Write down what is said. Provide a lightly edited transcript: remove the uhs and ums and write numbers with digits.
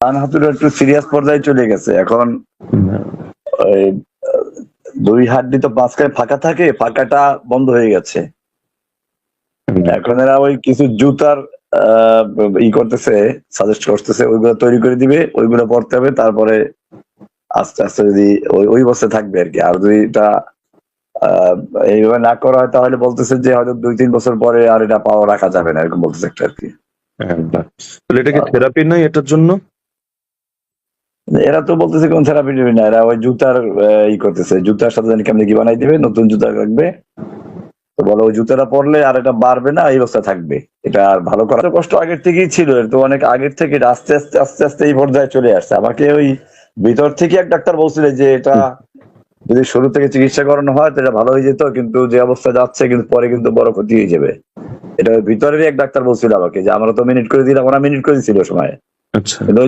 ডান হাঁটুটা একটু সিরিয়াস পর্যায়ে চলে গেছে এখন। ওই দুই হাড্ডি তো মাঝখানে ফাঁকা থাকে, ফাঁকাটা বন্ধ হয়ে গেছে। এখন এরা ওই কিছু জুতার করতেছে, সাজেস্ট করতেছে, ওইগুলো তৈরি করে দিবে, ওইগুলো পড়তে হবে, তারপরে আস্তে আস্তে যদি ওই অবস্থায় থাকবে আর কি। আর যদি এটা এইভাবে না করা হয় তাহলে বলতেছে যে হয়তো 2-3 বছর পরে আর এটা পাওয়া রাখা যাবে না, এরকম বলতেছে একটা আর কি। তাহলে এটা কি থেরাপি নাই এটার জন্য? এরা তো বলতেছে কোন থেরাপি নেবে না, এরা ওই জুতার করতেছে, জুতার সাথে জানি কেমনি কি বানাই দিবে, নতুন জুতা রাখবে, তো বলো ওই জুতাটা পরলে আর এটা বাড়বে না, এই অবস্থা থাকবে। এটা আর ভালো করা কষ্ট আগের থেকেই ছিল, এর তো অনেক আগের থেকে এটা আস্তে আস্তে আস্তে আস্তে এই পর্যায়ে চলে আসছে। আমাকে ওই ভিতর থেকে এক ডাক্তার বলছিল যে এটা যদি শুরু থেকে চিকিৎসা করানো হয় তো এটা ভালো হয়ে যেত, কিন্তু যে অবস্থা যাচ্ছে কিন্তু পরে কিন্তু বড় ক্ষতি হয়ে যাবে। এটা ভিতরেরই এক ডাক্তার বলছিল আমাকে, যে আমরা তো মিনিট করে দিলাম, ওরা মিনিট করে দিচ্ছিল সময়, আচ্ছা। কিন্তু